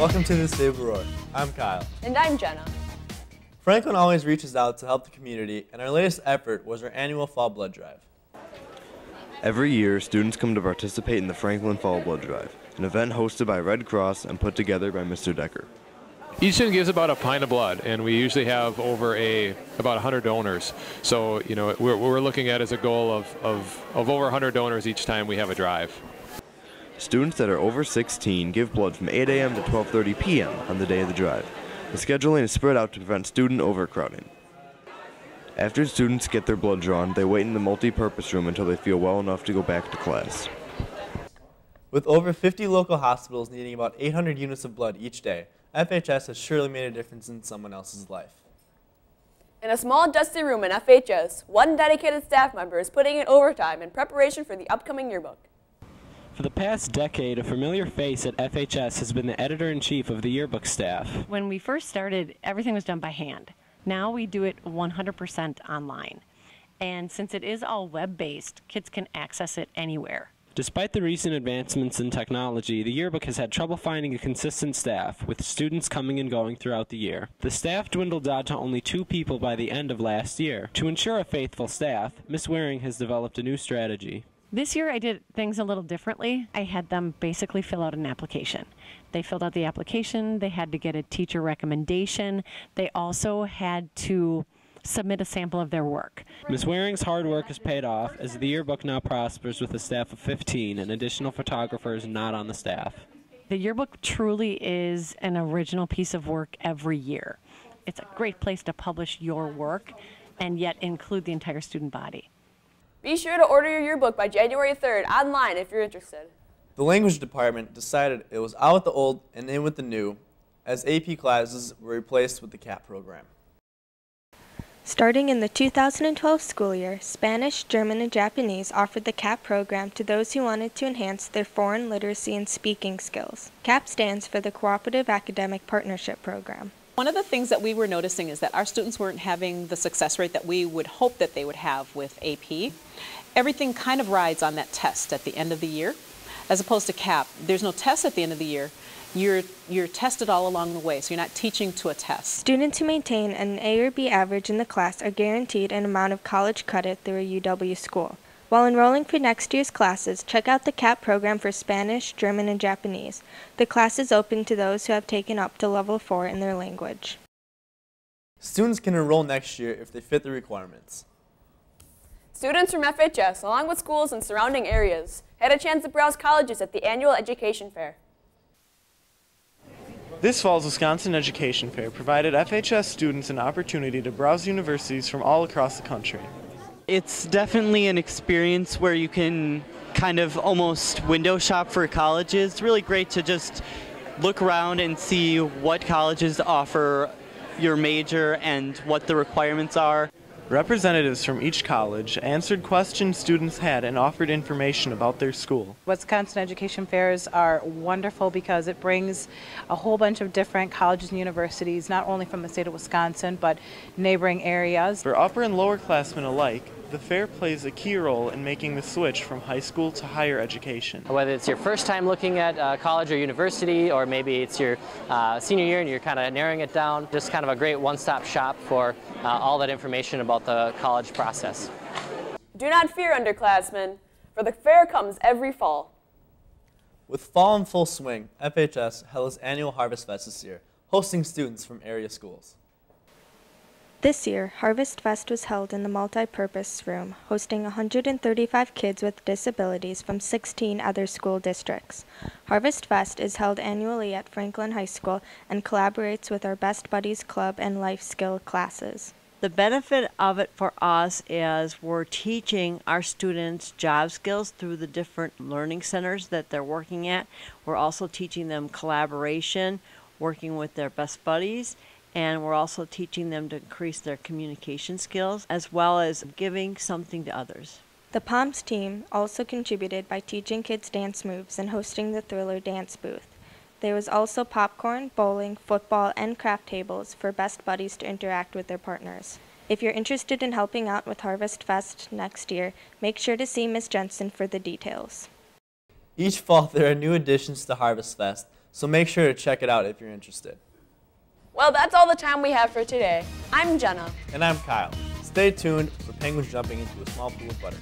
Welcome to the Saber Roar. I'm Kyle. And I'm Jenna. Franklin always reaches out to help the community, and our latest effort was our annual Fall Blood Drive. Every year, students come to participate in the Franklin Fall Blood Drive, an event hosted by Red Cross and put together by Mr. Decker. Each student gives about a pint of blood, and we usually have about 100 donors. So, what we're looking at is a goal of over 100 donors each time we have a drive. Students that are over 16 give blood from 8 a.m. to 12:30 p.m. on the day of the drive. The scheduling is spread out to prevent student overcrowding. After students get their blood drawn, they wait in the multi-purpose room until they feel well enough to go back to class. With over 50 local hospitals needing about 800 units of blood each day, FHS has surely made a difference in someone else's life. In a small, dusty room in FHS, one dedicated staff member is putting in overtime in preparation for the upcoming yearbook. For the past decade, a familiar face at FHS has been the editor-in-chief of the yearbook staff. When we first started, everything was done by hand. Now we do it 100% online. And since it is all web-based, kids can access it anywhere. Despite the recent advancements in technology, the yearbook has had trouble finding a consistent staff, with students coming and going throughout the year. The staff dwindled down to only 2 people by the end of last year. To ensure a faithful staff, Ms. Waring has developed a new strategy. This year I did things a little differently. I had them basically fill out an application. They filled out the application, they had to get a teacher recommendation, they also had to submit a sample of their work. Ms. Waring's hard work has paid off, as the yearbook now prospers with a staff of 15 and additional photographers not on the staff. The yearbook truly is an original piece of work every year. It's a great place to publish your work and yet include the entire student body. Be sure to order your yearbook by January 3rd online if you're interested. The language department decided it was out with the old and in with the new, as AP classes were replaced with the CAPP program. Starting in the 2012 school year, Spanish, German, and Japanese offered the CAPP program to those who wanted to enhance their foreign literacy and speaking skills. CAPP stands for the Cooperative Academic Partnership Program. One of the things that we were noticing is that our students weren't having the success rate that we would hope that they would have with AP. Everything kind of rides on that test at the end of the year, as opposed to CAPP. There's no test at the end of the year. You're tested all along the way, so you're not teaching to a test. Students who maintain an A or B average in the class are guaranteed an amount of college credit through a UW school. While enrolling for next year's classes, check out the CAPP program for Spanish, German, and Japanese. The class is open to those who have taken up to level 4 in their language. Students can enroll next year if they fit the requirements. Students from FHS, along with schools in surrounding areas, had a chance to browse colleges at the annual education fair. This fall's Wisconsin Education Fair provided FHS students an opportunity to browse universities from all across the country. It's definitely an experience where you can kind of almost window shop for colleges. It's really great to just look around and see what colleges offer your major and what the requirements are. Representatives from each college answered questions students had and offered information about their school. Wisconsin Education Fairs are wonderful because it brings a whole bunch of different colleges and universities, not only from the state of Wisconsin, but neighboring areas. For upper and lower classmen alike, the fair plays a key role in making the switch from high school to higher education. Whether it's your first time looking at college or university, or maybe it's your senior year and you're kind of narrowing it down, just kind of a great one-stop shop for all that information about the college process. Do not fear, underclassmen, for the fair comes every fall. With fall in full swing, FHS held its annual Harvest Fest this year, hosting students from area schools. This year, Harvest Fest was held in the multi-purpose room, hosting 135 kids with disabilities from 16 other school districts. Harvest Fest is held annually at Franklin High School and collaborates with our Best Buddies Club and Life Skill classes. The benefit of it for us is we're teaching our students job skills through the different learning centers that they're working at. We're also teaching them collaboration, working with their best buddies, and we're also teaching them to increase their communication skills as well as giving something to others. The Palms team also contributed by teaching kids dance moves and hosting the Thriller dance booth. There was also popcorn, bowling, football, and craft tables for Best Buddies to interact with their partners. If you're interested in helping out with Harvest Fest next year, make sure to see Ms. Jensen for the details. Each fall there are new additions to Harvest Fest, so make sure to check it out if you're interested. Well, that's all the time we have for today. I'm Jenna. And I'm Kyle. Stay tuned for penguins jumping into a small pool of butter.